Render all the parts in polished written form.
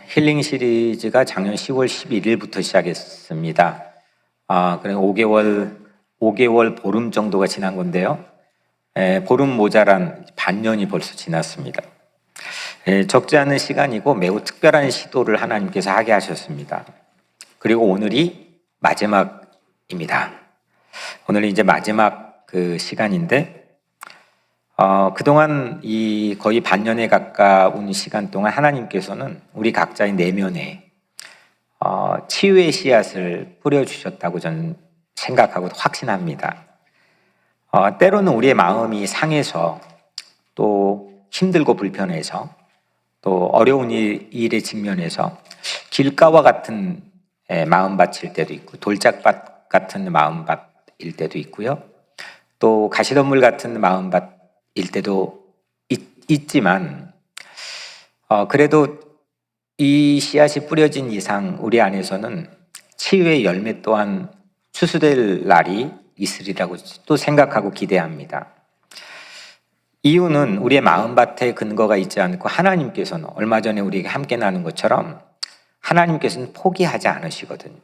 힐링 시리즈가 작년 10월 11일부터 시작했습니다. 그래 5개월 보름 정도가 지난 건데요. 보름 모자란 반년이 벌써 지났습니다. 적지 않은 시간이고 매우 특별한 시도를 하나님께서 하게 하셨습니다. 그리고 오늘이 마지막입니다. 오늘이 이제 마지막 그 시간인데 그동안 이 거의 반년에 가까운 시간 동안 하나님께서는 우리 각자의 내면에 치유의 씨앗을 뿌려주셨다고 저는 생각하고 확신합니다. 때로는 우리의 마음이 상해서 또 힘들고 불편해서 또 어려운 일에 직면해서 길가와 같은 마음밭일 때도 있고 돌짝밭 같은 마음밭일 때도 있고요. 또 가시덤불 같은 마음밭일 때도 있지만 그래도 이 씨앗이 뿌려진 이상 우리 안에서는 치유의 열매 또한 추수될 날이 있으리라고 또 생각하고 기대합니다. 이유는 우리의 마음밭에 근거가 있지 않고 하나님께서는 얼마 전에 우리에게 함께 나눈 것처럼 하나님께서는 포기하지 않으시거든요.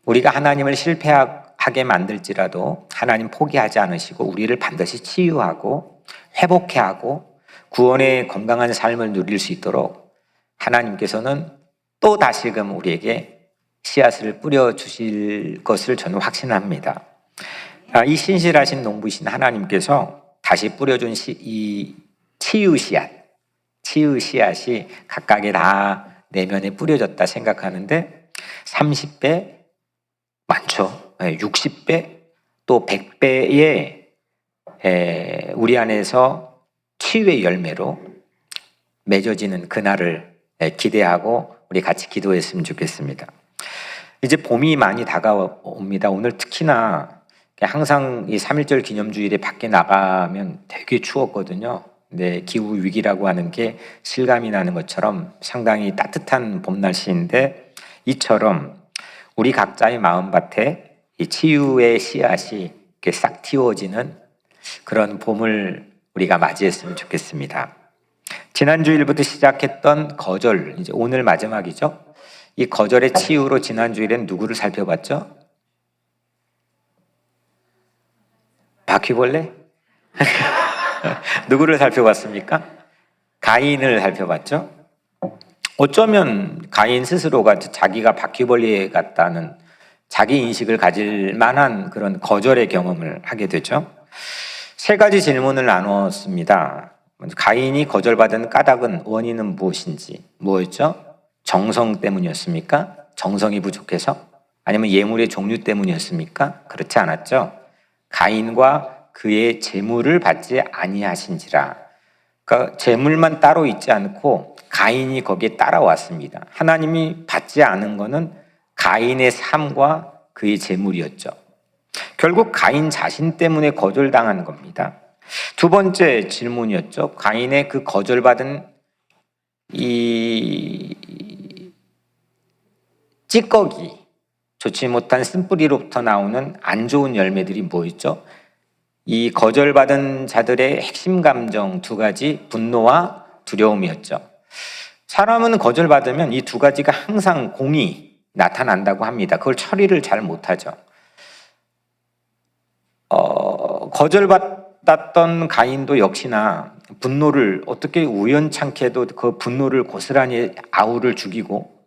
우리가 하나님을 실패하게 만들지라도 하나님 포기하지 않으시고 우리를 반드시 치유하고 회복해 하고 구원의 건강한 삶을 누릴 수 있도록 하나님께서는 또 다시금 우리에게 씨앗을 뿌려주실 것을 저는 확신합니다. 이 신실하신 농부이신 하나님께서 다시 뿌려준 이 치유 씨앗이 각각의 다 내면에 뿌려졌다 생각하는데 30배 많죠. 60배 또 100배의 우리 안에서 치유의 열매로 맺어지는 그날을 기대하고 우리 같이 기도했으면 좋겠습니다. 이제 봄이 많이 다가옵니다. 오늘 특히나 항상 이 3.1절 기념주일에 밖에 나가면 되게 추웠거든요. 근데 기후 위기라고 하는 게 실감이 나는 것처럼 상당히 따뜻한 봄 날씨인데 이처럼 우리 각자의 마음밭에 이 치유의 씨앗이 이렇게 싹 틔워지는 그런 봄을 우리가 맞이했으면 좋겠습니다. 지난 주일부터 시작했던 거절, 이제 오늘 마지막이죠. 이 거절의 치유로 지난 주일엔 누구를 살펴봤죠? 바퀴벌레? 누구를 살펴봤습니까? 가인을 살펴봤죠. 어쩌면 가인 스스로가 자기가 바퀴벌레 같다는 자기 인식을 가질 만한 그런 거절의 경험을 하게 되죠. 세 가지 질문을 나눴습니다. 가인이 거절받은 까닭은 원인은 무엇인지, 뭐였죠? 정성 때문이었습니까? 정성이 부족해서? 아니면 예물의 종류 때문이었습니까? 그렇지 않았죠. 가인과 그의 재물을 받지 아니하신지라. 그러니까 재물만 따로 있지 않고 가인이 거기에 따라왔습니다. 하나님이 받지 않은 것은 가인의 삶과 그의 재물이었죠. 결국 가인 자신 때문에 거절당한 겁니다. 두 번째 질문이었죠. 가인의 그 거절받은 이 찌꺼기, 좋지 못한 쓴뿌리로부터 나오는 안 좋은 열매들이 뭐였죠? 이 거절받은 자들의 핵심 감정 두 가지, 분노와 두려움이었죠. 사람은 거절받으면 이 두 가지가 항상 공히 나타난다고 합니다. 그걸 처리를 잘 못하죠. 거절받았던 가인도 역시나 분노를 어떻게 우연찮게도 그 분노를 고스란히 아우를 죽이고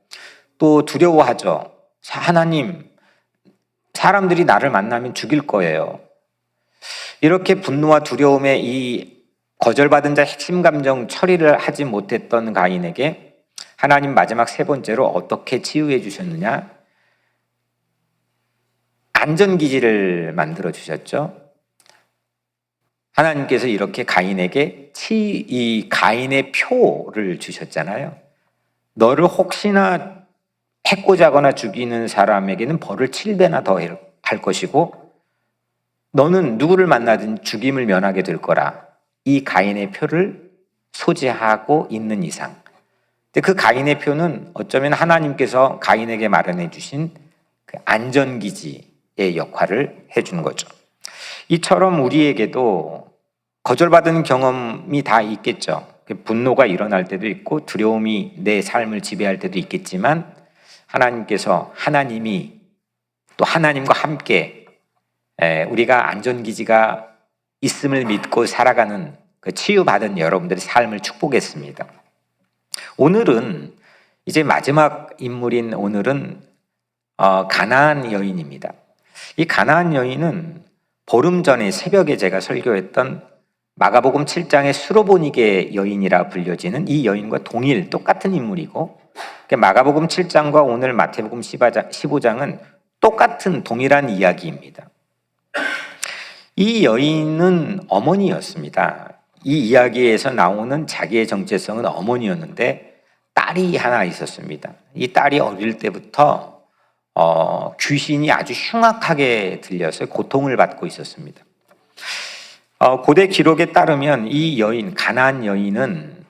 또 두려워하죠. 하나님, 사람들이 나를 만나면 죽일 거예요. 이렇게 분노와 두려움의 이 거절받은 자 핵심 감정 처리를 하지 못했던 가인에게 하나님 마지막 세 번째로 어떻게 치유해 주셨느냐? 안전기지를 만들어 주셨죠. 하나님께서 이렇게 가인에게 이 가인의 표를 주셨잖아요. 너를 혹시나 해코지 하거나 죽이는 사람에게는 벌을 7배나 더 할 것이고 너는 누구를 만나든 죽임을 면하게 될 거라. 이 가인의 표를 소지하고 있는 이상. 근데 그 가인의 표는 어쩌면 하나님께서 가인에게 마련해 주신 그 안전기지의 역할을 해주는 거죠. 이처럼 우리에게도 거절받은 경험이 다 있겠죠. 분노가 일어날 때도 있고 두려움이 내 삶을 지배할 때도 있겠지만 하나님이 또 하나님과 함께 우리가 안전기지가 있음을 믿고 살아가는 그 치유받은 여러분들의 삶을 축복했습니다. 오늘은 이제 마지막 인물인 오늘은 가나안 여인입니다. 이 가나안 여인은 보름 전에 새벽에 제가 설교했던 마가복음 7장의 수로보니게 여인이라 불려지는 이 여인과 똑같은 인물이고, 마가복음 7장과 오늘 마태복음 15장은 똑같은 동일한 이야기입니다. 이 여인은 어머니였습니다. 이 이야기에서 나오는 자기의 정체성은 어머니였는데 딸이 하나 있었습니다. 이 딸이 어릴 때부터 귀신이 아주 흉악하게 들려서 고통을 받고 있었습니다. 고대 기록에 따르면 이 여인, 가나안 여인은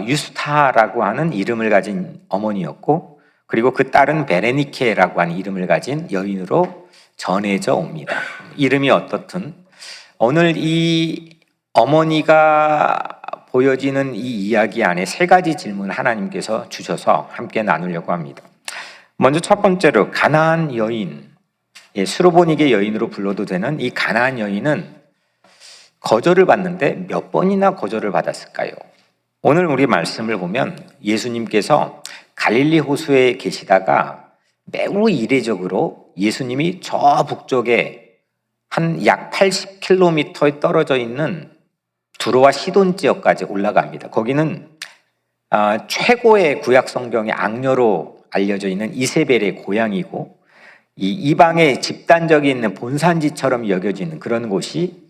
유스타라고 하는 이름을 가진 어머니였고, 그리고 그 딸은 베레니케라고 하는 이름을 가진 여인으로 전해져 옵니다. 이름이 어떻든 오늘 이 어머니가 보여지는 이 이야기 안에 세 가지 질문을 하나님께서 주셔서 함께 나누려고 합니다. 먼저 첫 번째로 가나안 여인, 수로보니게 여인으로 불러도 되는 이 가나안 여인은 거절을 받는데 몇 번이나 거절을 받았을까요? 오늘 우리 말씀을 보면 예수님께서 갈릴리 호수에 계시다가 매우 이례적으로 예수님이 저 북쪽에 한 약 80km에 떨어져 있는 두로와 시돈 지역까지 올라갑니다. 거기는 최고의 구약 성경의 악녀로 알려져 있는 이세벨의 고향이고, 이 이방의 집단적인 본산지처럼 여겨지는 그런 곳이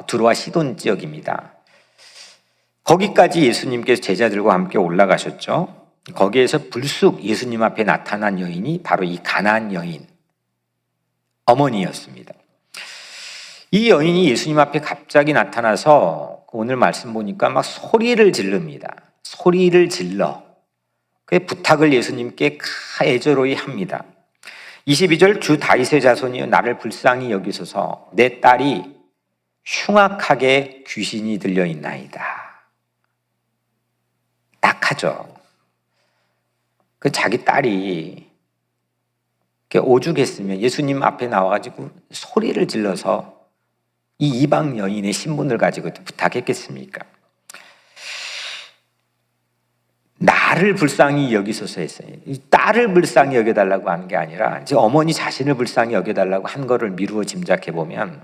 두로와 시돈 지역입니다. 거기까지 예수님께서 제자들과 함께 올라가셨죠. 거기에서 불쑥 예수님 앞에 나타난 여인이 바로 이 가나안 여인 어머니였습니다. 이 여인이 예수님 앞에 갑자기 나타나서 오늘 말씀 보니까 막 소리를 지릅니다. 소리를 질러 그 부탁을 예수님께 애절히 합니다. 22절 주 다윗의 자손이여 나를 불쌍히 여기소서 내 딸이 흉악하게 귀신이 들려 있나이다. 딱하죠. 그 자기 딸이 오죽했으면 예수님 앞에 나와가지고 소리를 질러서 이 이방 여인의 신분을 가지고 부탁했겠습니까? 나를 불쌍히 여기소서 했어요. 딸을 불쌍히 여겨달라고 하는 게 아니라 이제 어머니 자신을 불쌍히 여겨달라고 한 거를 미루어 짐작해 보면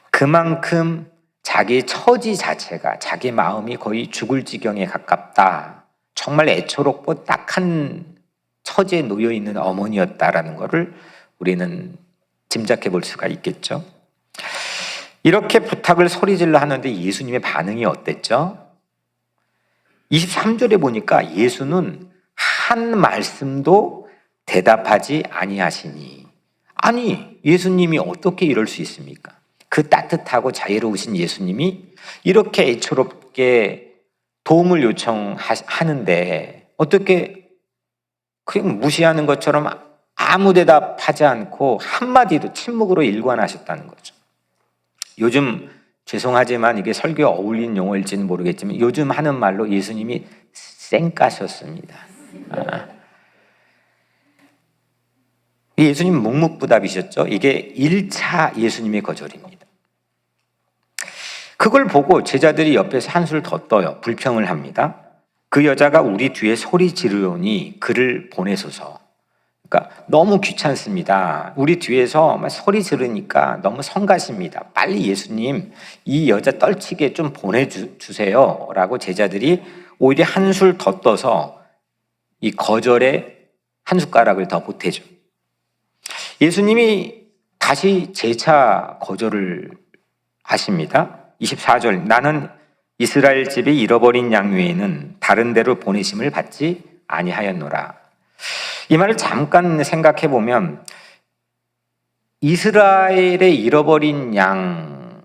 그만큼 자기 처지 자체가, 자기 마음이 거의 죽을 지경에 가깝다, 정말 애처롭고 딱한 처지에 놓여 있는 어머니였다라는 것을 우리는 짐작해 볼 수가 있겠죠. 이렇게 부탁을 소리질러 하는데 예수님의 반응이 어땠죠? 23절에 보니까 예수는 한 말씀도 대답하지 아니하시니, 아니 예수님이 어떻게 이럴 수 있습니까? 그 따뜻하고 자유로우신 예수님이 이렇게 애처롭게 도움을 요청하는데 어떻게 그냥 무시하는 것처럼 아무 대답하지 않고 한마디도 침묵으로 일관하셨다는 거죠. 요즘 죄송하지만 이게 설교에 어울리는 용어일지는 모르겠지만 요즘 하는 말로 예수님이 쌩까셨습니다. 예수님 묵묵부답이셨죠. 이게 1차 예수님의 거절입니다. 그걸 보고 제자들이 옆에서 한술 더 떠요. 불평을 합니다. 그 여자가 우리 뒤에 소리 지르오니 그를 보내소서. 그러니까 너무 귀찮습니다. 우리 뒤에서 소리 지르니까 너무 성가십니다. 빨리 예수님 이 여자 떨치게 좀 보내주세요 라고 제자들이 오히려 한술 더 떠서 이 거절에 한 숟가락을 더 보태죠. 예수님이 다시 재차 거절을 하십니다. 24절 나는 이스라엘 집이 잃어버린 양 외에는 다른 데로 보내심을 받지 아니하였노라. 이 말을 잠깐 생각해 보면 이스라엘의 잃어버린 양,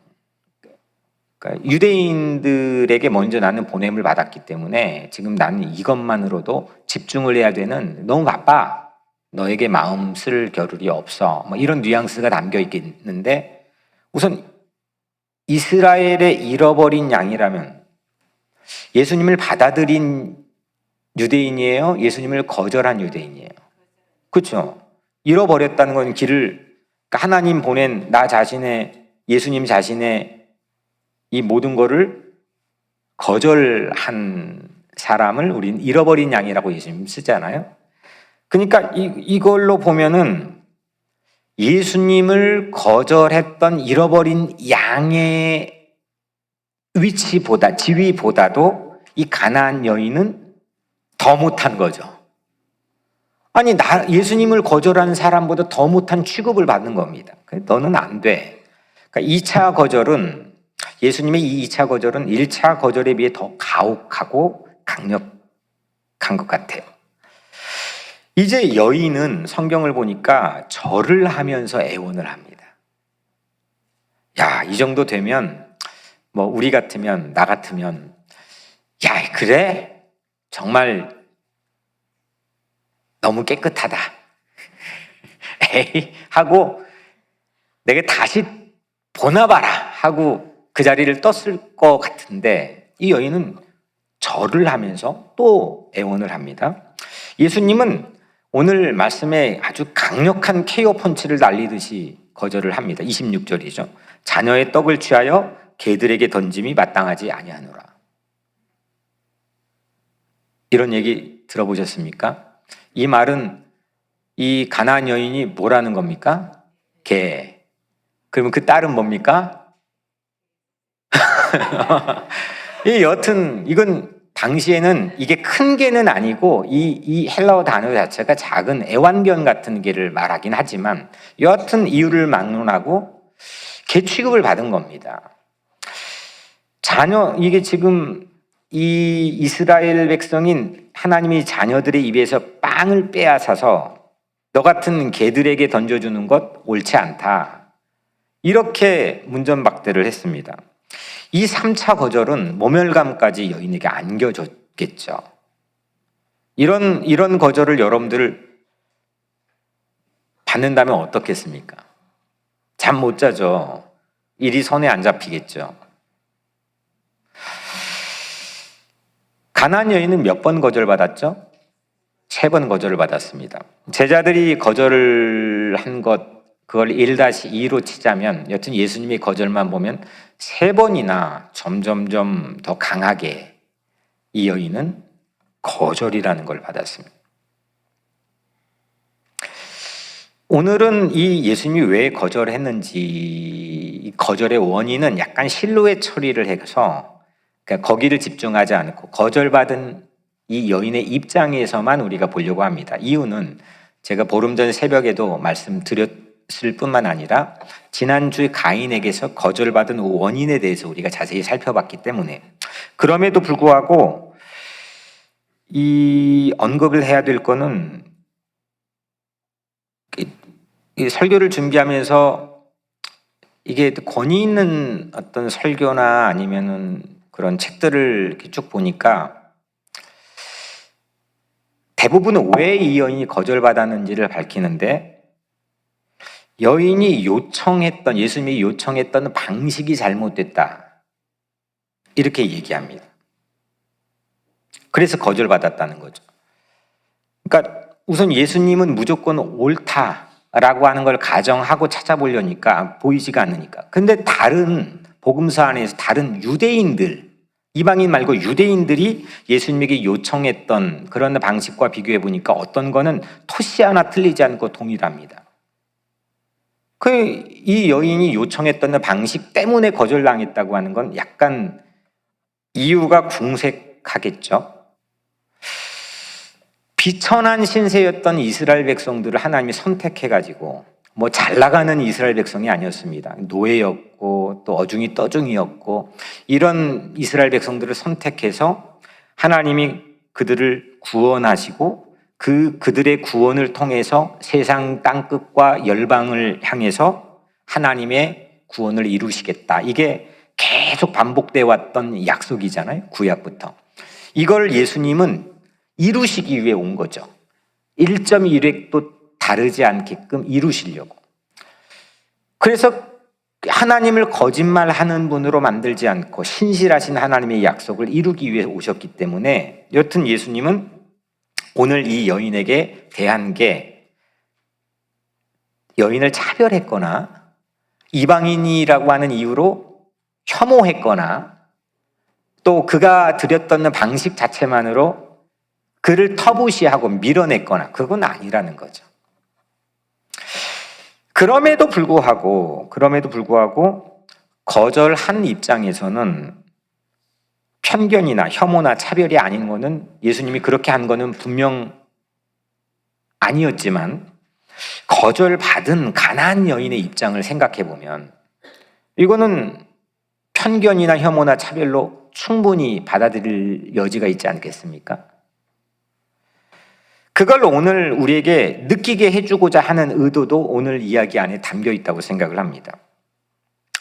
그러니까 유대인들에게 먼저 나는 보냄을 받았기 때문에 지금 나는 이것만으로도 집중을 해야 되는, 너무 바빠, 너에게 마음 쓸 겨를이 없어, 이런 뉘앙스가 담겨 있겠는데, 우선 이스라엘의 잃어버린 양이라면 예수님을 받아들인 유대인이에요? 예수님을 거절한 유대인이에요? 그렇죠? 잃어버렸다는 건 길을, 그러니까 하나님 보낸 나 자신의, 예수님 자신의 이 모든 거를 거절한 사람을 우리는 잃어버린 양이라고 예수님 쓰잖아요. 그러니까 이걸로 보면은 예수님을 거절했던 잃어버린 양의 위치보다, 지위보다도 이 가나안 여인은 더 못한 거죠. 아니, 예수님을 거절한 사람보다 더 못한 취급을 받는 겁니다. 너는 안 돼. 그러니까 2차 거절은, 예수님의 이 2차 거절은 1차 거절에 비해 더 가혹하고 강력한 것 같아요. 이제 여인은 성경을 보니까 절을 하면서 애원을 합니다. 야, 이 정도 되면 뭐 우리 같으면, 나 같으면, 야, 그래? 정말 너무 깨끗하다. 에이 하고 내가 다시 보나봐라 하고 그 자리를 떴을 것 같은데, 이 여인은 절을 하면서 또 애원을 합니다. 예수님은 오늘 말씀에 아주 강력한 KO 펀치를 날리듯이 거절을 합니다. 26절이죠. 자녀의 떡을 취하여 개들에게 던짐이 마땅하지 아니하노라. 이런 얘기 들어보셨습니까? 이 말은 이 가나안 여인이 뭐라는 겁니까? 개. 그러면 그 딸은 뭡니까? 여튼 이건 당시에는 이게 큰 개는 아니고 이 헬라어 단어 자체가 작은 애완견 같은 개를 말하긴 하지만 여하튼 이유를 막론하고 개 취급을 받은 겁니다. 자녀, 이게 지금 이 이스라엘 백성인 하나님이 자녀들의 입에서 빵을 빼앗아서 너 같은 개들에게 던져주는 것 옳지 않다. 이렇게 문전박대를 했습니다. 이 3차 거절은 모멸감까지 여인에게 안겨줬겠죠. 이런 거절을 여러분들 받는다면 어떻겠습니까? 잠 못 자죠. 일이 손에 안 잡히겠죠. 가나안 여인은 몇 번 거절받았죠? 3번 거절을 받았습니다. 제자들이 거절을 한 것, 그걸 1-2로 치자면 여튼 예수님의 거절만 보면 3번이나 점점점 더 강하게 이 여인은 거절이라는 걸 받았습니다. 오늘은 이 예수님이 왜 거절했는지, 이 거절의 원인은 약간 실루엣 처리를 해서, 그러니까 거기를 집중하지 않고 거절받은 이 여인의 입장에서만 우리가 보려고 합니다. 이유는 제가 보름 전 새벽에도 말씀드렸을 뿐만 아니라 지난주 가인에게서 거절받은 원인에 대해서 우리가 자세히 살펴봤기 때문에, 그럼에도 불구하고 이 언급을 해야 될 거는, 이 설교를 준비하면서 이게 권위 있는 어떤 설교나 아니면은 그런 책들을 이렇게 쭉 보니까 대부분은 왜 이 여인이 거절받았는지를 밝히는데, 여인이 요청했던, 예수님이 요청했던 방식이 잘못됐다, 이렇게 얘기합니다. 그래서 거절받았다는 거죠. 그러니까 우선 예수님은 무조건 옳다라고 하는 걸 가정하고 찾아보려니까 보이지가 않으니까. 근데 다른 복음서 안에서 다른 유대인들, 이방인 말고 유대인들이 예수님에게 요청했던 그런 방식과 비교해 보니까 어떤 거는 토시 하나 틀리지 않고 동일합니다. 이 여인이 요청했던 방식 때문에 거절당했다고 하는 건 약간 이유가 궁색하겠죠. 비천한 신세였던 이스라엘 백성들을 하나님이 선택해가지고, 뭐 잘 나가는 이스라엘 백성이 아니었습니다. 노예였고 또 어중이 떠중이었고, 이런 이스라엘 백성들을 선택해서 하나님이 그들을 구원하시고 그들의 구원을 통해서 세상 땅끝과 열방을 향해서 하나님의 구원을 이루시겠다. 이게 계속 반복되어 왔던 약속이잖아요. 구약부터. 이걸 예수님은 이루시기 위해 온 거죠. 1.1획도 다르지 않게끔 이루시려고. 그래서 하나님을 거짓말하는 분으로 만들지 않고 신실하신 하나님의 약속을 이루기 위해 오셨기 때문에 여튼 예수님은 오늘 이 여인에게 대한 게 여인을 차별했거나 이방인이라고 하는 이유로 혐오했거나 또 그가 드렸던 방식 자체만으로 그를 터부시하고 밀어냈거나 그건 아니라는 거죠. 그럼에도 불구하고 거절한 입장에서는 편견이나 혐오나 차별이 아닌 거는 예수님이 그렇게 한 거는 분명 아니었지만 거절받은 가나안 여인의 입장을 생각해 보면 이거는 편견이나 혐오나 차별로 충분히 받아들일 여지가 있지 않겠습니까? 그걸 오늘 우리에게 느끼게 해주고자 하는 의도도 오늘 이야기 안에 담겨 있다고 생각을 합니다.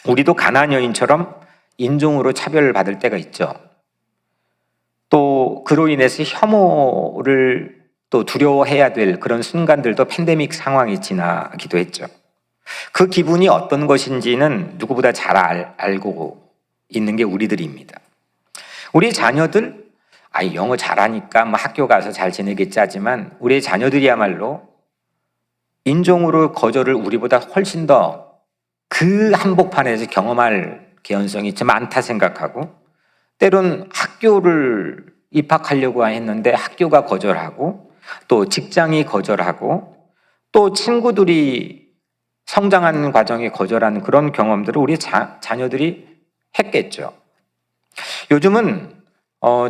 우리도 가나안 여인처럼 인종으로 차별을 받을 때가 있죠. 또 그로 인해서 혐오를 또 두려워해야 될 그런 순간들도 팬데믹 상황이 지나기도 했죠. 그 기분이 어떤 것인지는 누구보다 잘 알고 있는 게 우리들입니다. 우리 자녀들 영어 잘하니까 뭐 학교 가서 잘 지내겠지 하지만 우리의 자녀들이야말로 인종으로 거절을 우리보다 훨씬 더 그 한복판에서 경험할 개연성이 좀 많다 생각하고 때론 학교를 입학하려고 했는데 학교가 거절하고 또 직장이 거절하고 또 친구들이 성장하는 과정에 거절하는 그런 경험들을 우리 자녀들이 했겠죠. 요즘은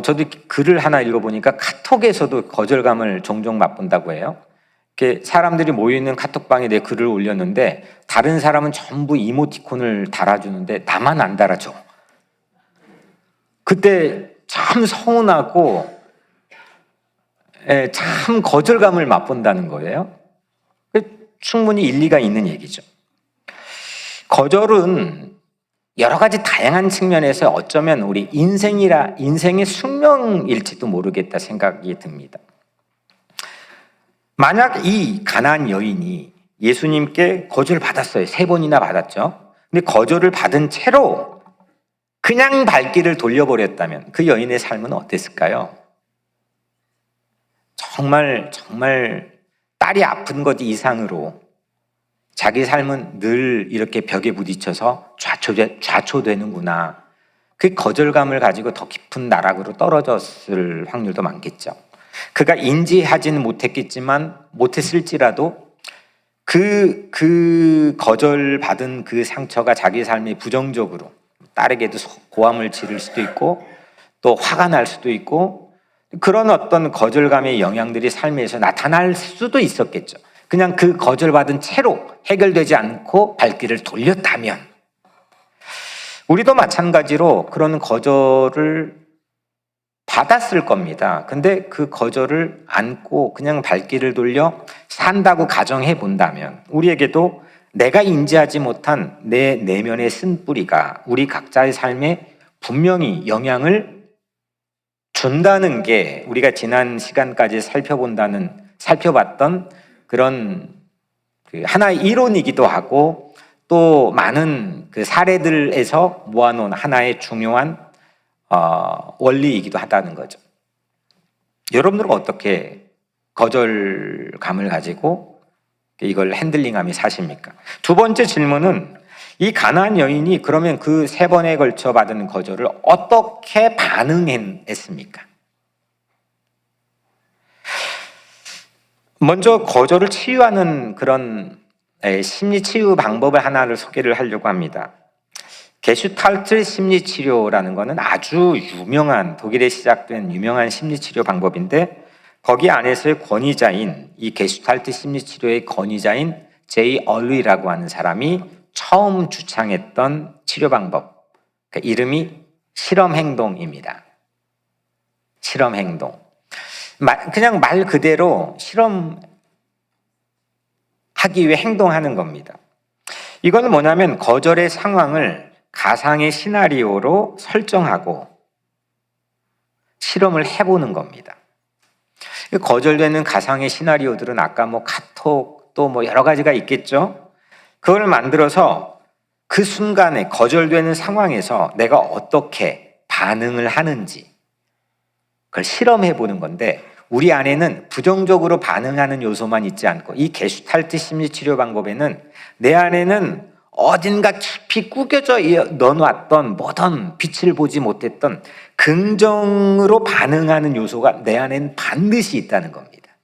저도 글을 하나 읽어보니까 카톡에서도 거절감을 종종 맛본다고 해요. 이렇게 사람들이 모여있는 카톡방에 내 글을 올렸는데 다른 사람은 전부 이모티콘을 달아주는데 나만 안 달아줘. 그때 참 서운하고 참 거절감을 맛본다는 거예요. 충분히 일리가 있는 얘기죠. 거절은 여러 가지 다양한 측면에서 어쩌면 우리 인생의 숙명일지도 모르겠다 생각이 듭니다. 만약 이 가나안 여인이 예수님께 거절받았어요. 3번이나 받았죠. 근데 거절을 받은 채로 그냥 발길을 돌려버렸다면 그 여인의 삶은 어땠을까요? 정말 딸이 아픈 것 이상으로 자기 삶은 늘 이렇게 벽에 부딪혀서 좌초되는구나. 그 거절감을 가지고 더 깊은 나락으로 떨어졌을 확률도 많겠죠. 그가 인지하지는 못했을지라도 그 거절받은 그 상처가 자기 삶에 부정적으로 딸에게도 고함을 지를 수도 있고 또 화가 날 수도 있고 그런 어떤 거절감의 영향들이 삶에서 나타날 수도 있었겠죠. 그냥 그 거절받은 채로 해결되지 않고 발길을 돌렸다면 우리도 마찬가지로 그런 거절을 받았을 겁니다. 근데 그 거절을 안고 그냥 발길을 돌려 산다고 가정해 본다면 우리에게도 내가 인지하지 못한 내 내면의 쓴뿌리가 우리 각자의 삶에 분명히 영향을 준다는 게 우리가 지난 시간까지 살펴봤던 그런 하나의 이론이기도 하고 또 많은 그 사례들에서 모아놓은 하나의 중요한 원리이기도 하다는 거죠. 여러분들은 어떻게 거절감을 가지고 이걸 핸들링하며 사십니까? 두 번째 질문은 이 가나안 여인이 그러면 그 3번에 걸쳐 받은 거절을 어떻게 반응했습니까? 먼저 거절을 치유하는 그런 심리 치유 방법을 하나를 소개를 하려고 합니다. 게슈탈트 심리치료라는 것은 아주 유명한 독일에 시작된 유명한 심리치료 방법인데 거기 안에서의 권위자인 이 게슈탈트 심리치료의 권위자인 제이 얼리라고 하는 사람이 처음 주창했던 치료 방법, 그러니까 이름이 실험행동입니다. 실험행동. 그냥 말 그대로 실험하기 위해 행동하는 겁니다. 이거는 뭐냐면 거절의 상황을 가상의 시나리오로 설정하고 실험을 해보는 겁니다. 거절되는 가상의 시나리오들은 아까 카톡 또 여러 가지가 있겠죠. 그걸 만들어서 그 순간에 거절되는 상황에서 내가 어떻게 반응을 하는지 그걸 실험해 보는 건데, 우리 안에는 부정적으로 반응하는 요소만 있지 않고 이 게슈탈트 심리치료 방법에는 내 안에는 어딘가 깊이 구겨져 넣어놨던 뭐든 빛을 보지 못했던 긍정으로 반응하는 요소가 내 안에는 반드시 있다는 겁니다.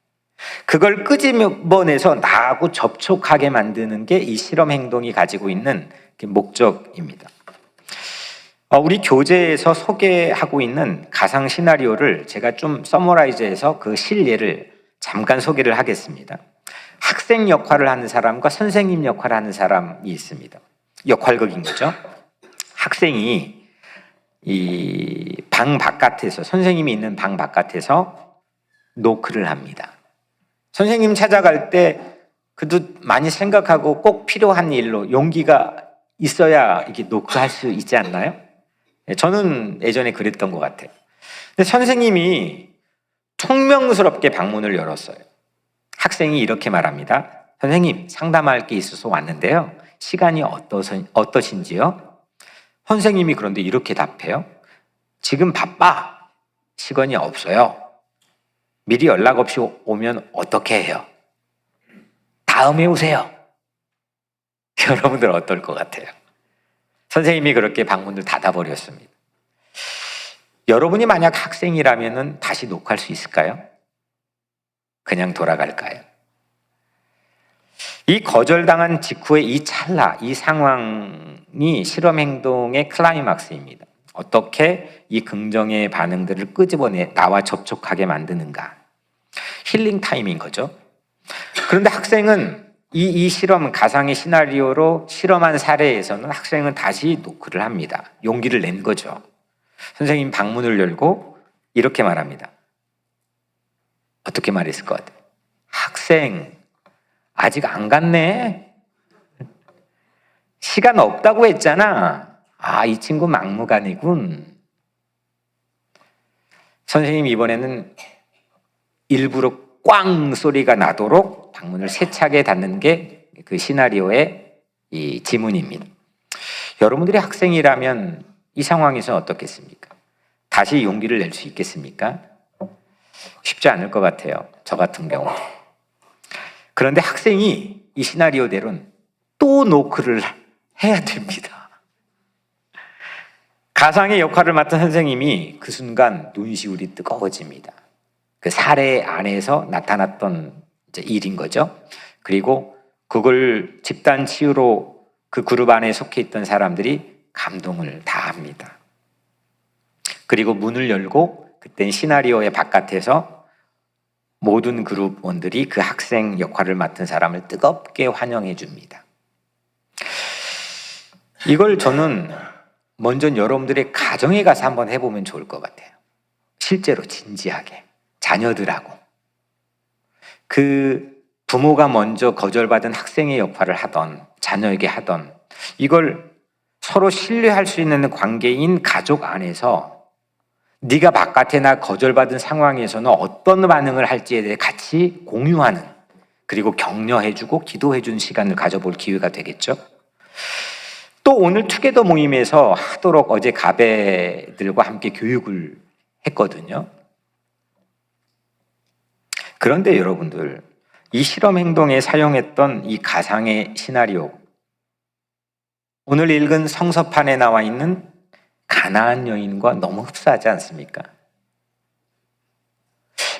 그걸 끄집어내서 나하고 접촉하게 만드는 게 이 실험 행동이 가지고 있는 목적입니다. 우리 교재에서 소개하고 있는 가상 시나리오를 제가 좀 서머라이즈해서 그 실예를 잠깐 소개를 하겠습니다. 학생 역할을 하는 사람과 선생님 역할을 하는 사람이 있습니다. 역할극인 거죠. 학생이 이 방 바깥에서, 선생님이 있는 방 바깥에서 노크를 합니다. 선생님 찾아갈 때 그도 많이 생각하고 꼭 필요한 일로 용기가 있어야 이렇게 노크할 수 있지 않나요? 저는 예전에 그랬던 것 같아요. 근데 선생님이 퉁명스럽게 방문을 열었어요. 학생이 이렇게 말합니다. 선생님, 상담할 게 있어서 왔는데요. 시간이 어떠신지요? 선생님이 그런데 이렇게 답해요. 지금 바빠. 시간이 없어요. 미리 연락 없이 오면 어떻게 해요? 다음에 오세요. 여러분들 어떨 것 같아요? 선생님이 그렇게 방문을 닫아버렸습니다. 여러분이 만약 학생이라면 다시 녹화할 수 있을까요? 그냥 돌아갈까요? 이 거절당한 직후의 이 찰나, 이 상황이 실험 행동의 클라이막스입니다. 어떻게 이 긍정의 반응들을 끄집어내 나와 접촉하게 만드는가. 힐링 타임인 거죠. 그런데 학생은 이 실험, 가상의 시나리오로 실험한 사례에서는 학생은 다시 노크를 합니다. 용기를 낸 거죠. 선생님 방문을 열고 이렇게 말합니다. 어떻게 말했을 것 같아요? 학생, 아직 안 갔네? 시간 없다고 했잖아. 이 친구 막무가내군. 선생님이 이번에는 일부러 꽝 소리가 나도록 방문을 세차게 닫는 게 그 시나리오의 이 지문입니다. 여러분들이 학생이라면 이 상황에서 어떻겠습니까? 다시 용기를 낼 수 있겠습니까? 쉽지 않을 것 같아요. 저 같은 경우. 그런데 학생이 이 시나리오대로는 또 노크를 해야 됩니다. 가상의 역할을 맡은 선생님이 그 순간 눈시울이 뜨거워집니다. 그 사례 안에서 나타났던 일인 거죠. 그리고 그걸 집단 치유로 그 그룹 안에 속해 있던 사람들이 감동을 다 합니다. 그리고 문을 열고 그땐 시나리오의 바깥에서 모든 그룹원들이 그 학생 역할을 맡은 사람을 뜨겁게 환영해 줍니다. 이걸 저는 먼저 여러분들의 가정에 가서 한번 해보면 좋을 것 같아요. 실제로 진지하게 자녀들하고 그 부모가 먼저 거절받은 학생의 역할을 하던 자녀에게 하던 이걸 서로 신뢰할 수 있는 관계인 가족 안에서 네가 바깥에 나 거절받은 상황에서는 어떤 반응을 할지에 대해 같이 공유하는, 그리고 격려해주고 기도해주는 시간을 가져볼 기회가 되겠죠. 또 오늘 투게더 모임에서 하도록 어제 가베들과 함께 교육을 했거든요. 그런데 여러분들, 이 실험 행동에 사용했던 이 가상의 시나리오, 오늘 읽은 성서판에 나와 있는 가나안 여인과 너무 흡사하지 않습니까?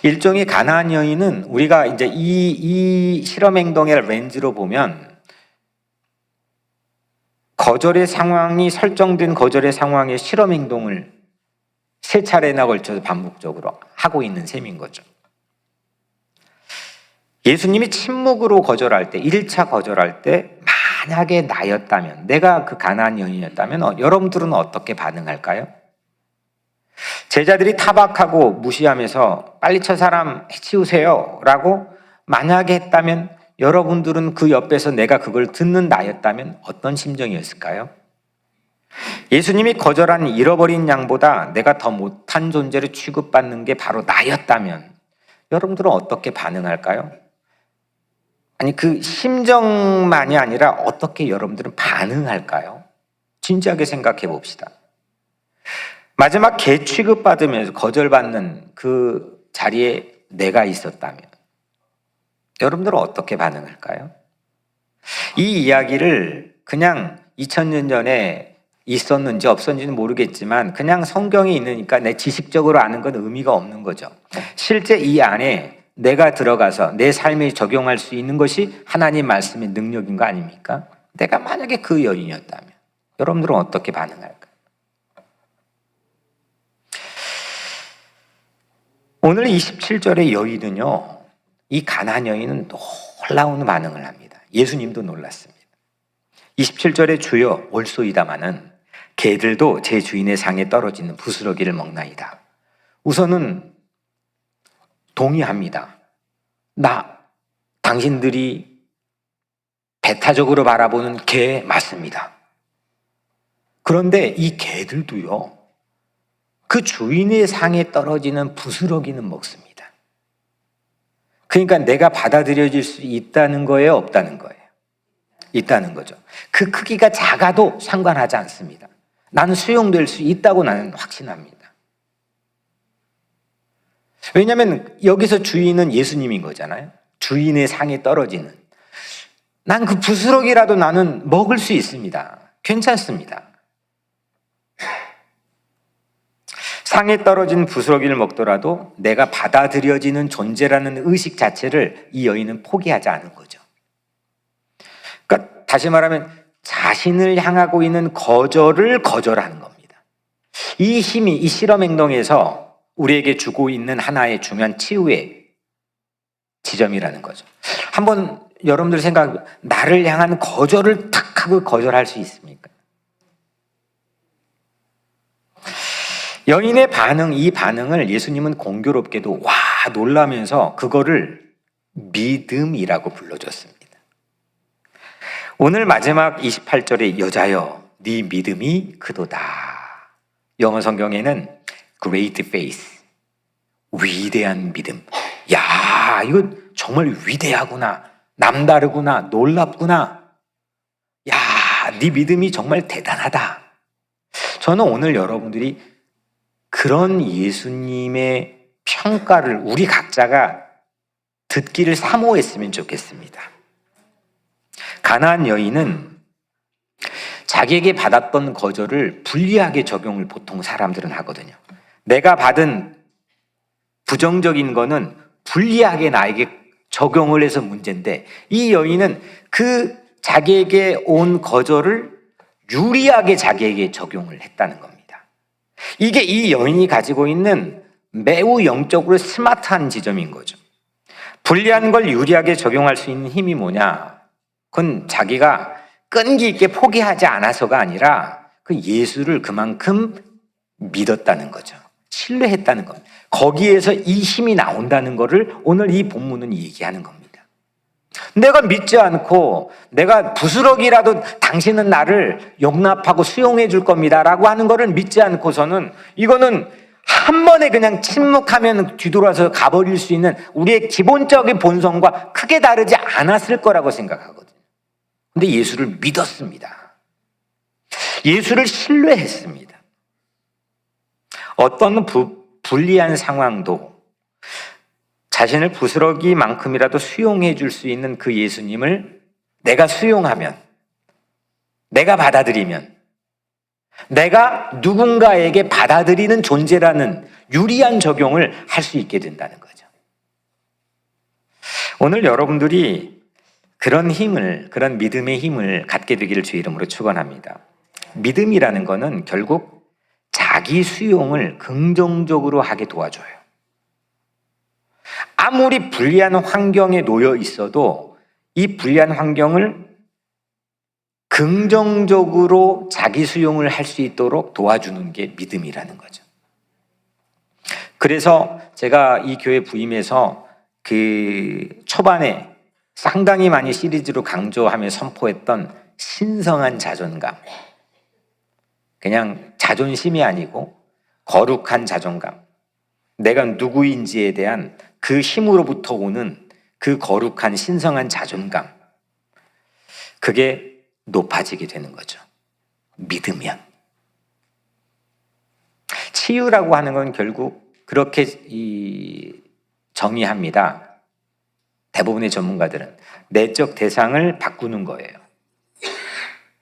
일종의 가나안 여인은 우리가 이제 이 실험 행동의 렌즈로 보면 거절의 상황이 설정된 거절의 상황에 실험 행동을 세 차례나 걸쳐서 반복적으로 하고 있는 셈인 거죠. 예수님이 침묵으로 거절할 때, 1차 거절할 때 만약에 나였다면, 내가 그 가나안 여인이었다면 여러분들은 어떻게 반응할까요? 제자들이 타박하고 무시하면서 빨리 저 사람 해치우세요 라고 만약에 했다면 여러분들은 그 옆에서 내가 그걸 듣는 나였다면 어떤 심정이었을까요? 예수님이 거절한 잃어버린 양보다 내가 더 못한 존재로 취급받는 게 바로 나였다면 여러분들은 어떻게 반응할까요? 아니, 그 심정만이 아니라 어떻게 여러분들은 반응할까요? 진지하게 생각해 봅시다. 마지막 개 취급받으면서 거절받는 그 자리에 내가 있었다면 여러분들은 어떻게 반응할까요? 이 이야기를 그냥 2000년 전에 있었는지 없었는지는 모르겠지만 그냥 성경에 있으니까 내 지식적으로 아는 건 의미가 없는 거죠. 실제 이 안에 내가 들어가서 내 삶에 적용할 수 있는 것이 하나님 말씀의 능력인 거 아닙니까? 내가 만약에 그 여인이었다면 여러분들은 어떻게 반응할까요? 오늘 27절의 여인은요, 이 가나안 여인은 놀라운 반응을 합니다. 예수님도 놀랐습니다. 27절에 주여 올소이다마는 개들도 제 주인의 상에 떨어지는 부스러기를 먹나이다. 우선은 동의합니다. 당신들이 배타적으로 바라보는 개 맞습니다. 그런데 이 개들도요, 그 주인의 상에 떨어지는 부스러기는 먹습니다. 그러니까 내가 받아들여질 수 있다는 거예요, 없다는 거예요? 있다는 거죠. 그 크기가 작아도 상관하지 않습니다. 나는 수용될 수 있다고 나는 확신합니다. 왜냐하면 여기서 주인은 예수님인 거잖아요. 주인의 상에 떨어지는. 난 그 부스러기라도 나는 먹을 수 있습니다. 괜찮습니다. 상에 떨어진 부스러기를 먹더라도 내가 받아들여지는 존재라는 의식 자체를 이 여인은 포기하지 않은 거죠. 그러니까 다시 말하면 자신을 향하고 있는 거절을 거절하는 겁니다. 이 힘이 이 실험 행동에서 우리에게 주고 있는 하나의 중요한 치유의 지점이라는 거죠. 한번 여러분들 생각, 나를 향한 거절을 탁 하고 거절할 수 있습니까? 여인의 반응, 이 반응을 예수님은 공교롭게도 놀라면서 그거를 믿음이라고 불러줬습니다. 오늘 마지막 28절에 여자여 네 믿음이 크도다. 영어 성경에는 great faith, 위대한 믿음. 야, 이거 정말 위대하구나, 남다르구나, 놀랍구나. 야, 네 믿음이 정말 대단하다. 저는 오늘 여러분들이 그런 예수님의 평가를 우리 각자가 듣기를 사모했으면 좋겠습니다. 가나안 여인은 자기에게 받았던 거절을 불리하게 적용을 보통 사람들은 하거든요. 내가 받은 부정적인 거는 불리하게 나에게 적용을 해서 문제인데, 이 여인은 그 자기에게 온 거절을 유리하게 자기에게 적용을 했다는 겁니다. 이게 이 여인이 가지고 있는 매우 영적으로 스마트한 지점인 거죠. 불리한 걸 유리하게 적용할 수 있는 힘이 뭐냐? 그건 자기가 끈기 있게 포기하지 않아서가 아니라 그 예수를 그만큼 믿었다는 거죠. 신뢰했다는 겁니다. 거기에서 이 힘이 나온다는 것을 오늘 이 본문은 얘기하는 겁니다. 내가 믿지 않고 내가 부스러기라도 당신은 나를 용납하고 수용해 줄 겁니다 라고 하는 것을 믿지 않고서는 이거는 한 번에 그냥 침묵하면 뒤돌아서 가버릴 수 있는 우리의 기본적인 본성과 크게 다르지 않았을 거라고 생각하거든요. 근데 예수를 믿었습니다. 예수를 신뢰했습니다. 어떤 불리한 상황도 자신을 부스러기만큼이라도 수용해 줄 수 있는 그 예수님을 내가 수용하면, 내가 받아들이면, 내가 누군가에게 받아들이는 존재라는 유리한 적용을 할 수 있게 된다는 거죠. 오늘 여러분들이 그런 힘을, 그런 믿음의 힘을 갖게 되기를 주의 이름으로 축원합니다. 믿음이라는 것은 결국 자기 수용을 긍정적으로 하게 도와줘요. 아무리 불리한 환경에 놓여 있어도 이 불리한 환경을 긍정적으로 자기 수용을 할 수 있도록 도와주는 게 믿음이라는 거죠. 그래서 제가 이 교회 부임해서 그 초반에 상당히 많이 시리즈로 강조하며 선포했던 신성한 자존감, 그냥 자존심이 아니고 거룩한 자존감, 내가 누구인지에 대한 그 힘으로부터 오는 그 거룩한 신성한 자존감, 그게 높아지게 되는 거죠. 믿으면. 치유라고 하는 건 결국 그렇게 정의합니다. 대부분의 전문가들은 내적 대상을 바꾸는 거예요.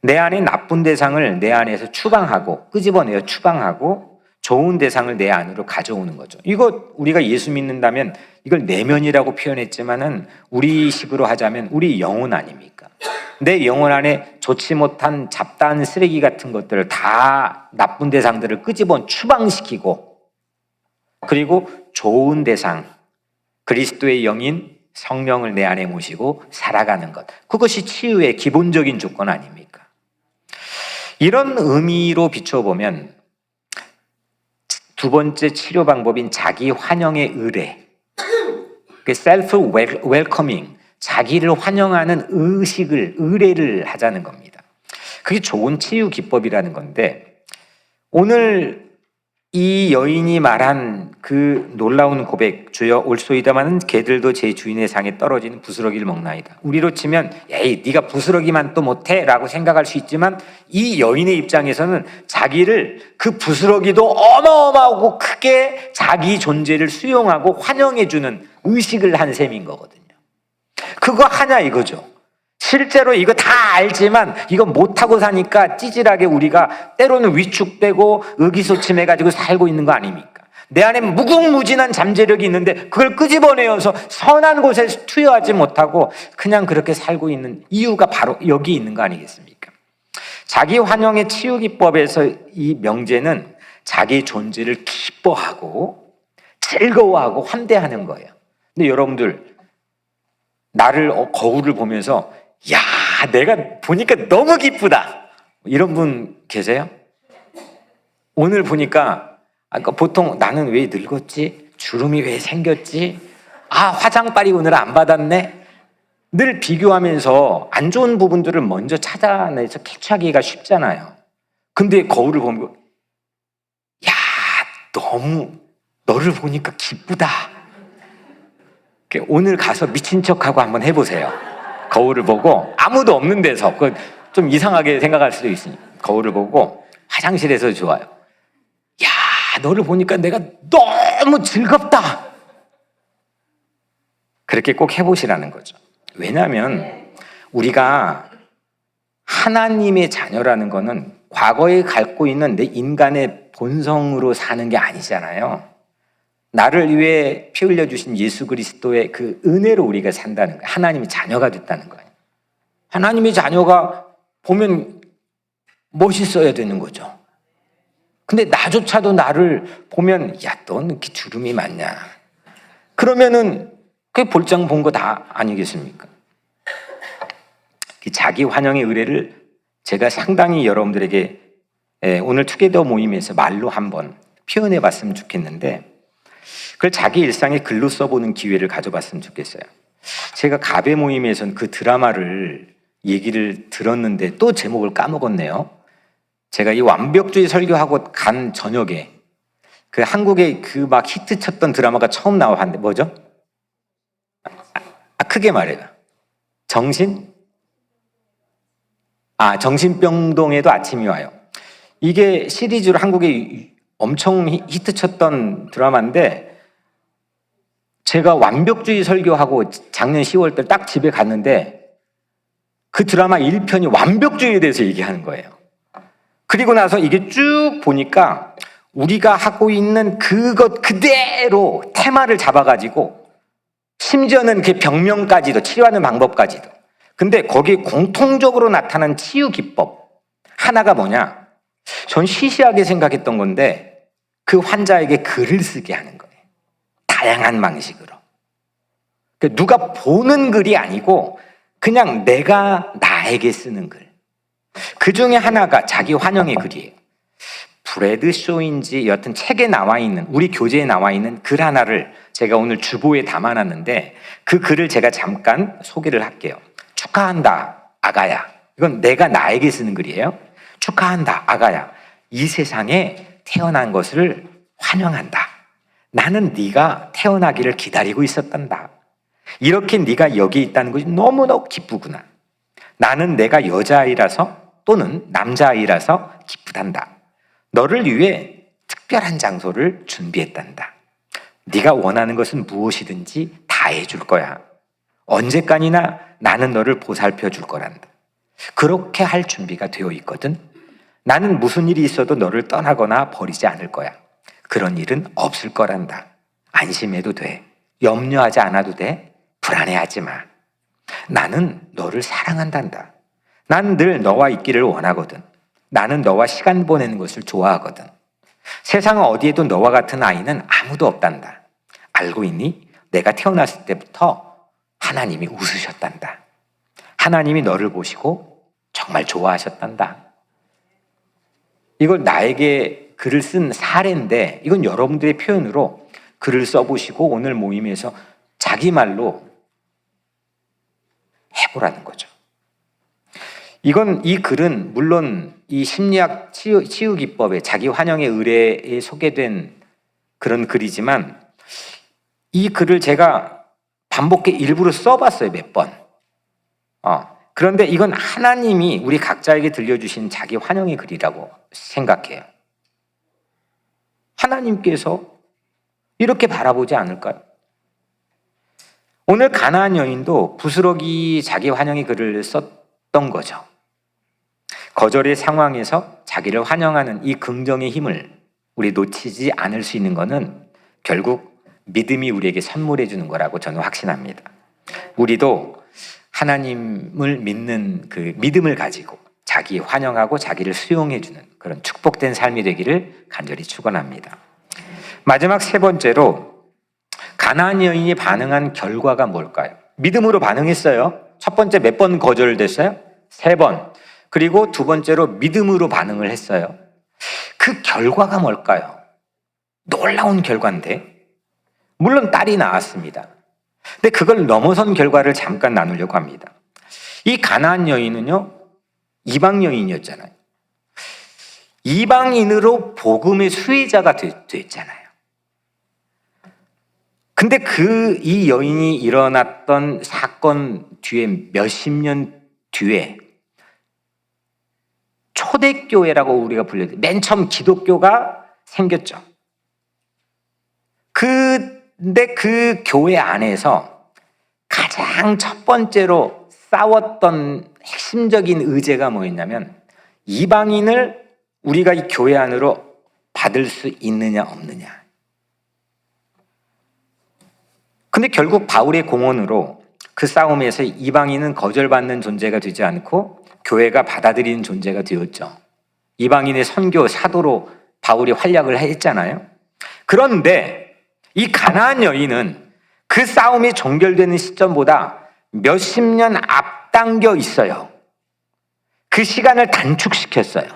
내 안에 나쁜 대상을 내 안에서 추방하고, 끄집어내어 추방하고 좋은 대상을 내 안으로 가져오는 거죠. 이거 우리가 예수 믿는다면 이걸 내면이라고 표현했지만은 우리식으로 하자면 우리 영혼 아닙니까? 내 영혼 안에 좋지 못한 잡다한 쓰레기 같은 것들을 다, 나쁜 대상들을 끄집어 추방시키고, 그리고 좋은 대상, 그리스도의 영인 성령을 내 안에 모시고 살아가는 것, 그것이 치유의 기본적인 조건 아닙니까? 이런 의미로 비춰보면 두 번째 치료 방법인 자기 환영의 의뢰, 셀프 웰커밍, 자기를 환영하는 의뢰를 하자는 겁니다. 그게 좋은 치유 기법이라는 건데, 오늘 이 여인이 말한 그 놀라운 고백, 주여 올소이다마는 개들도 제 주인의 상에 떨어지는 부스러기를 먹나이다. 우리로 치면 에이 네가 부스러기만 또 못해 라고 생각할 수 있지만, 이 여인의 입장에서는 자기를, 그 부스러기도 어마어마하고 크게 자기 존재를 수용하고 환영해주는 의식을 한 셈인 거거든요. 그거 하냐 이거죠. 실제로 이거 다 알지만 이거 못하고 사니까 찌질하게 우리가 때로는 위축되고 의기소침해가지고 살고 있는 거 아닙니까? 내 안에 무궁무진한 잠재력이 있는데 그걸 끄집어내어서 선한 곳에 투여하지 못하고 그냥 그렇게 살고 있는 이유가 바로 여기 있는 거 아니겠습니까? 자기 환영의 치유 기법에서 이 명제는 자기 존재를 기뻐하고 즐거워하고 환대하는 거예요. 근데 여러분들, 나를 거울을 보면서 야, 내가 보니까 너무 기쁘다, 이런 분 계세요? 오늘 보니까 보통 나는 왜 늙었지? 주름이 왜 생겼지? 아, 화장빨이 오늘 안 받았네? 늘 비교하면서 안 좋은 부분들을 먼저 찾아내서 캐치하기가 쉽잖아요. 근데 거울을 보면 야, 너무 너를 보니까 기쁘다. 오늘 가서 미친 척하고 한번 해보세요. 거울을 보고, 아무도 없는 데서, 좀 이상하게 생각할 수도 있으니까 거울을 보고 화장실에서 좋아요. 야, 너를 보니까 내가 너무 즐겁다. 그렇게 꼭 해보시라는 거죠. 왜냐하면 우리가 하나님의 자녀라는 거는 과거에 갖고 있는 내 인간의 본성으로 사는 게 아니잖아요. 나를 위해 피 흘려주신 예수 그리스도의 그 은혜로 우리가 산다는 거예요. 하나님의 자녀가 됐다는 거예요. 하나님의 자녀가 보면 멋있어야 되는 거죠. 근데 나조차도 나를 보면 야, 넌 이렇게 주름이 많냐, 그러면은 그게 볼장 본 거 다 아니겠습니까? 자기 환영의 의뢰를 제가 상당히 여러분들에게 오늘 투게더 모임에서 말로 한번 표현해 봤으면 좋겠는데, 그걸 자기 일상에 글로 써보는 기회를 가져봤으면 좋겠어요. 제가 가베 모임에서는 그 드라마를 얘기를 들었는데 또 제목을 까먹었네요. 제가 이 완벽주의 설교하고 간 저녁에 그 한국에 그 막 히트 쳤던 드라마가 처음 나왔는데 뭐죠? 크게 말해요. 정신병동에도 아침이 와요. 이게 시리즈로 한국에 엄청 히트 쳤던 드라마인데, 제가 완벽주의 설교하고 작년 10월 때 딱 집에 갔는데 그 드라마 1편이 완벽주의에 대해서 얘기하는 거예요. 그리고 나서 이게 쭉 보니까 우리가 하고 있는 그것 그대로 테마를 잡아가지고, 심지어는 그 병명까지도, 치료하는 방법까지도. 근데 거기에 공통적으로 나타난 치유 기법 하나가 뭐냐? 전 시시하게 생각했던 건데, 그 환자에게 글을 쓰게 하는 거예요. 다양한 방식으로. 누가 보는 글이 아니고 그냥 내가 나에게 쓰는 글. 그 중에 하나가 자기 환영의 글이에요. 브래드 쇼인지 여하튼 책에 나와 있는, 우리 교재에 나와 있는 글 하나를 제가 오늘 주보에 담아놨는데, 그 글을 제가 잠깐 소개를 할게요. 축하한다 아가야. 이건 내가 나에게 쓰는 글이에요. 축하한다 아가야. 이 세상에 태어난 것을 환영한다. 나는 네가 태어나기를 기다리고 있었단다. 이렇게 네가 여기 있다는 것이 너무너무 기쁘구나. 나는 내가 여자아이라서 또는 남자아이라서 기쁘단다. 너를 위해 특별한 장소를 준비했단다. 네가 원하는 것은 무엇이든지 다 해줄 거야. 언제까지나 나는 너를 보살펴 줄 거란다. 그렇게 할 준비가 되어 있거든. 나는 무슨 일이 있어도 너를 떠나거나 버리지 않을 거야. 그런 일은 없을 거란다. 안심해도 돼. 염려하지 않아도 돼. 불안해하지 마. 나는 너를 사랑한단다. 난 늘 너와 있기를 원하거든. 나는 너와 시간 보내는 것을 좋아하거든. 세상 어디에도 너와 같은 아이는 아무도 없단다. 알고 있니? 내가 태어났을 때부터 하나님이 웃으셨단다. 하나님이 너를 보시고 정말 좋아하셨단다. 이걸 나에게 글을 쓴 사례인데, 이건 여러분들의 표현으로 글을 써보시고 오늘 모임에서 자기 말로 해보라는 거죠. 이 글은 물론 이 심리학 치유 기법의 자기 환영의 의뢰에 소개된 그런 글이지만, 이 글을 제가 반복해 일부러 써봤어요, 몇 번. 그런데 이건 하나님이 우리 각자에게 들려주신 자기 환영의 글이라고 생각해요. 하나님께서 이렇게 바라보지 않을까요? 오늘 가나안 여인도 부스러기 자기 환영의 글을 썼던 거죠. 거절의 상황에서 자기를 환영하는 이 긍정의 힘을 우리 놓치지 않을 수 있는 것은 결국 믿음이 우리에게 선물해 주는 거라고 저는 확신합니다. 우리도 하나님을 믿는 그 믿음을 가지고 자기 환영하고 자기를 수용해 주는 그런 축복된 삶이 되기를 간절히 축원합니다. 마지막 세 번째로 가나안 여인이 반응한 결과가 뭘까요? 믿음으로 반응했어요. 첫 번째 몇 번 거절됐어요? 3번. 그리고 두 번째로 믿음으로 반응을 했어요. 그 결과가 뭘까요? 놀라운 결과인데, 물론 딸이 나왔습니다. 근데 그걸 넘어선 결과를 잠깐 나누려고 합니다. 이 가나안 여인은요, 이방 여인이었잖아요. 이방인으로 복음의 수혜자가 됐잖아요. 근데 이 여인이 일어났던 사건 뒤에 몇십 년 뒤에 초대교회라고 우리가 불려요. 맨 처음 기독교가 생겼죠. 근데 그 교회 안에서 가장 첫 번째로 싸웠던 핵심적인 의제가 뭐였냐면, 이방인을 우리가 이 교회 안으로 받을 수 있느냐 없느냐. 근데 결국 바울의 공헌으로 그 싸움에서 이방인은 거절받는 존재가 되지 않고 교회가 받아들이는 존재가 되었죠. 이방인의 선교 사도로 바울이 활약을 했잖아요. 그런데 이 가나안 여인은 그 싸움이 종결되는 시점보다 몇십 년 앞당겨 있어요. 그 시간을 단축시켰어요.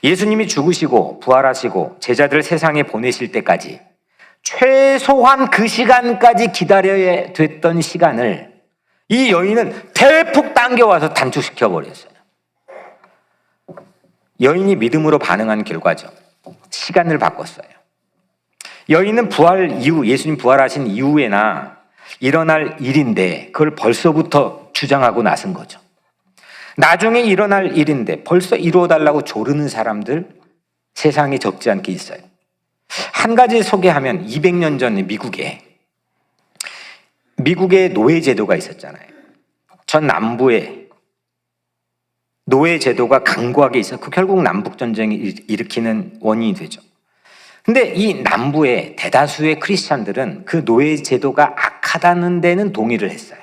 예수님이 죽으시고 부활하시고 제자들을 세상에 보내실 때까지 최소한 그 시간까지 기다려야 됐던 시간을 이 여인은 대폭 당겨와서 단축시켜버렸어요. 여인이 믿음으로 반응한 결과죠. 시간을 바꿨어요. 여인은 부활 이후, 예수님 부활하신 이후에나 일어날 일인데 그걸 벌써부터 주장하고 나선 거죠. 나중에 일어날 일인데 벌써 이루어달라고 조르는 사람들 세상에 적지 않게 있어요. 한 가지 소개하면 200년 전에 미국에 노예제도가 있었잖아요. 전 남부에 노예제도가 강고하게 있었고 결국 남북전쟁을 일으키는 원인이 되죠. 근데 이 남부의 대다수의 크리스찬들은 그 노예제도가 악하다는 데는 동의를 했어요.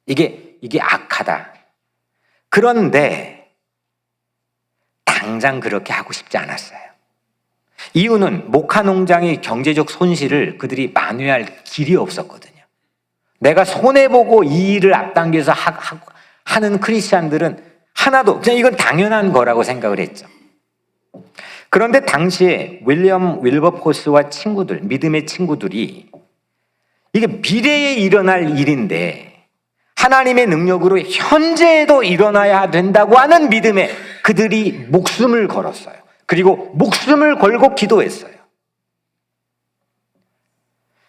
이게 악하다. 그런데 당장 그렇게 하고 싶지 않았어요. 이유는 목화 농장의 경제적 손실을 그들이 만회할 길이 없었거든요. 내가 손해보고 이 일을 앞당겨서 하는 크리스찬들은 하나도, 그냥 이건 당연한 거라고 생각을 했죠. 그런데 당시에 윌리엄 윌버포스와 친구들, 믿음의 친구들이 이게 미래에 일어날 일인데 하나님의 능력으로 현재에도 일어나야 된다고 하는 믿음에 그들이 목숨을 걸었어요. 그리고 목숨을 걸고 기도했어요.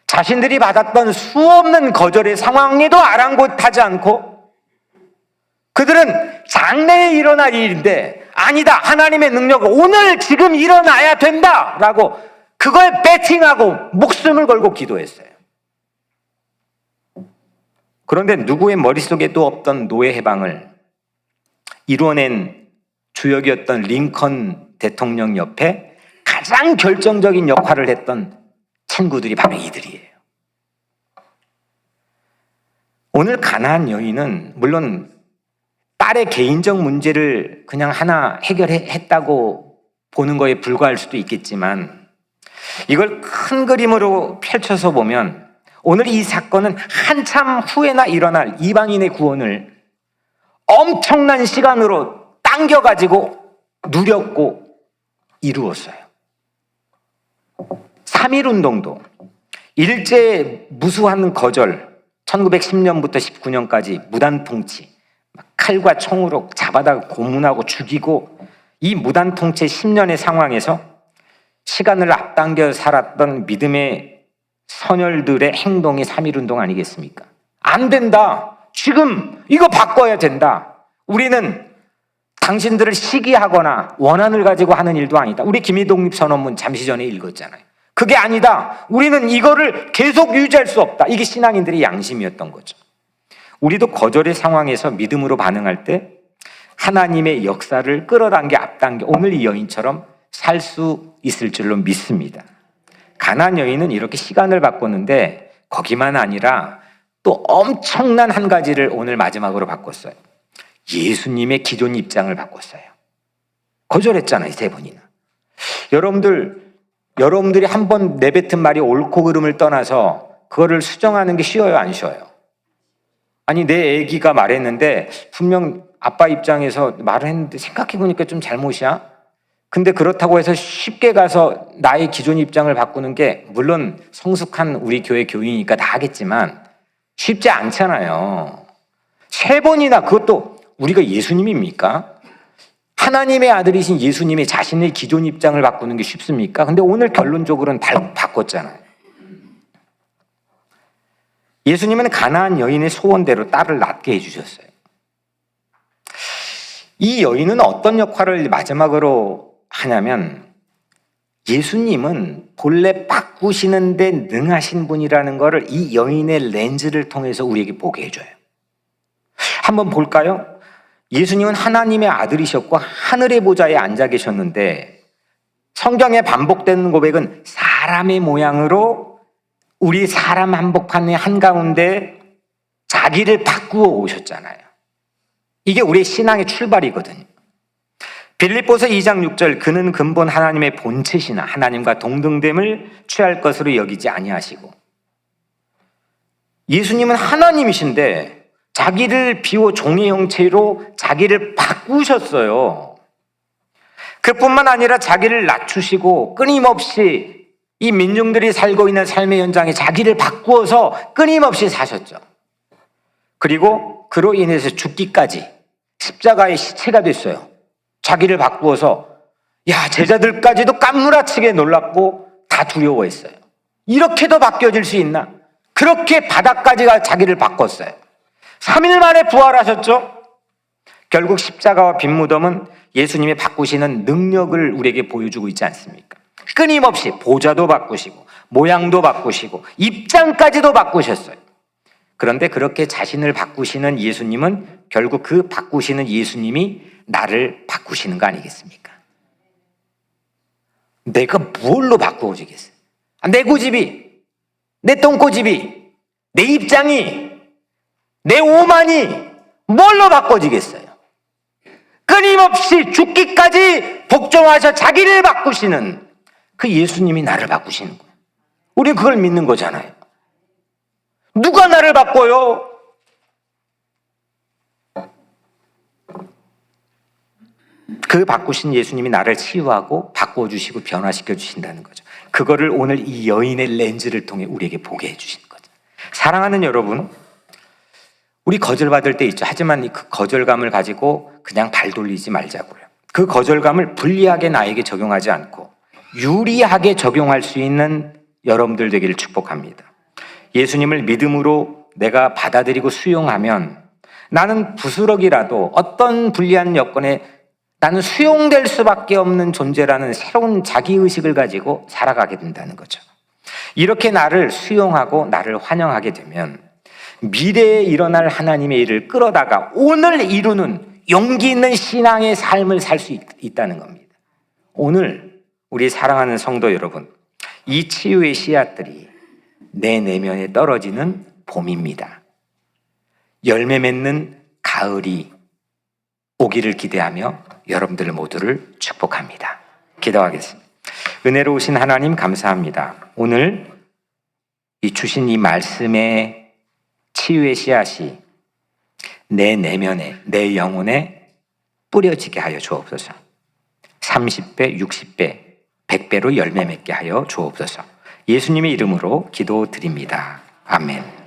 자신들이 받았던 수없는 거절의 상황에도 아랑곳하지 않고 그들은 장래에 일어날 일인데 아니다, 하나님의 능력은 오늘 지금 일어나야 된다라고 그걸 배팅하고 목숨을 걸고 기도했어요. 그런데 누구의 머릿속에도 없던 노예 해방을 이뤄낸 주역이었던 링컨 대통령 옆에 가장 결정적인 역할을 했던 친구들이 바로 이들이에요. 오늘 가나안 여인은 물론 딸의 개인적 문제를 그냥 하나 해결했다고 보는 거에 불과할 수도 있겠지만 이걸 큰 그림으로 펼쳐서 보면 오늘 이 사건은 한참 후에나 일어날 이방인의 구원을 엄청난 시간으로 당겨가지고 누렸고 이루었어요. 3.1운동도 일제 무수한 거절, 1910년부터 19년까지 무단통치, 칼과 총으로 잡아다가 고문하고 죽이고 이 무단통치 10년의 상황에서 시간을 앞당겨 살았던 믿음의 선열들의 행동이 3.1운동 아니겠습니까? 안 된다. 지금 이거 바꿔야 된다. 우리는 당신들을 시기하거나 원한을 가지고 하는 일도 아니다. 우리 김희독립선언문 잠시 전에 읽었잖아요. 그게 아니다. 우리는 이거를 계속 유지할 수 없다. 이게 신앙인들의 양심이었던 거죠. 우리도 거절의 상황에서 믿음으로 반응할 때 하나님의 역사를 끌어당겨 앞당겨 오늘 이 여인처럼 살 수 있을 줄로 믿습니다. 가나안 여인은 이렇게 시간을 바꿨는데 거기만 아니라 또 엄청난 한 가지를 오늘 마지막으로 바꿨어요. 예수님의 기존 입장을 바꿨어요. 거절했잖아요, 3번이나. 여러분들이 한번 내뱉은 말이 옳고 그름을 떠나서 그거를 수정하는 게 쉬워요, 안 쉬워요? 아니, 내 애기가 말했는데 분명 아빠 입장에서 말을 했는데 생각해보니까 좀 잘못이야? 근데 그렇다고 해서 쉽게 가서 나의 기존 입장을 바꾸는 게 물론 성숙한 우리 교회 교인이니까 다 하겠지만 쉽지 않잖아요. 3번이나 그것도 우리가 예수님입니까? 하나님의 아들이신 예수님이 자신의 기존 입장을 바꾸는 게 쉽습니까? 근데 오늘 결론적으로는 바꿨잖아요. 예수님은 가나안 여인의 소원대로 딸을 낳게 해주셨어요. 이 여인은 어떤 역할을 마지막으로 하냐면 예수님은 본래 바꾸시는 데 능하신 분이라는 것을 이 여인의 렌즈를 통해서 우리에게 보게 해줘요. 한번 볼까요? 예수님은 하나님의 아들이셨고 하늘의 보좌에 앉아 계셨는데 성경에 반복되는 고백은 사람의 모양으로 우리 사람 한복판의 한가운데 자기를 바꾸어 오셨잖아요. 이게 우리의 신앙의 출발이거든요. 빌립보서 2장 6절 그는 근본 하나님의 본체시나 하나님과 동등됨을 취할 것으로 여기지 아니하시고 예수님은 하나님이신데 자기를 비워 종의 형체로 자기를 바꾸셨어요. 그뿐만 아니라 자기를 낮추시고 끊임없이 이 민중들이 살고 있는 삶의 현장에 자기를 바꾸어서 끊임없이 사셨죠. 그리고 그로 인해서 죽기까지 십자가의 시체가 됐어요. 자기를 바꾸어서 제자들까지도 깜무라치게 놀랐고 다 두려워했어요. 이렇게도 바뀌어질 수 있나? 그렇게 바닥까지가 자기를 바꿨어요. 3일 만에 부활하셨죠? 결국 십자가와 빈 무덤은 예수님이 바꾸시는 능력을 우리에게 보여주고 있지 않습니까? 끊임없이 보좌도 바꾸시고 모양도 바꾸시고 입장까지도 바꾸셨어요. 그런데 그렇게 자신을 바꾸시는 예수님은 결국 그 바꾸시는 예수님이 나를 바꾸시는 거 아니겠습니까? 내가 뭘로 바꾸어지겠어요? 내 고집이, 내 똥꼬집이, 내 입장이, 내 오만이 뭘로 바꿔지겠어요? 끊임없이 죽기까지 복종하셔 자기를 바꾸시는 그 예수님이 나를 바꾸시는 거예요. 우리는 그걸 믿는 거잖아요. 누가 나를 바꿔요? 그 바꾸신 예수님이 나를 치유하고 바꿔주시고 변화시켜 주신다는 거죠. 그거를 오늘 이 여인의 렌즈를 통해 우리에게 보게 해주시는 거죠. 사랑하는 여러분, 우리 거절받을 때 있죠. 하지만 그 거절감을 가지고 그냥 발 돌리지 말자고요. 그 거절감을 불리하게 나에게 적용하지 않고 유리하게 적용할 수 있는 여러분들 되기를 축복합니다. 예수님을 믿음으로 내가 받아들이고 수용하면 나는 부스럭이라도 어떤 불리한 여건에 나는 수용될 수밖에 없는 존재라는 새로운 자기의식을 가지고 살아가게 된다는 거죠. 이렇게 나를 수용하고 나를 환영하게 되면 미래에 일어날 하나님의 일을 끌어다가 오늘 이루는 용기 있는 신앙의 삶을 살 수 있다는 겁니다. 오늘 우리 사랑하는 성도 여러분, 이 치유의 씨앗들이 내 내면에 떨어지는 봄입니다. 열매 맺는 가을이 오기를 기대하며 여러분들 모두를 축복합니다. 기도하겠습니다. 은혜로우신 하나님 감사합니다. 오늘 주신 이 말씀의 치유의 씨앗이 내 내면에, 내 영혼에 뿌려지게 하여 주옵소서. 30배, 60배, 100배로 열매 맺게 하여 주옵소서. 예수님의 이름으로 기도드립니다. 아멘.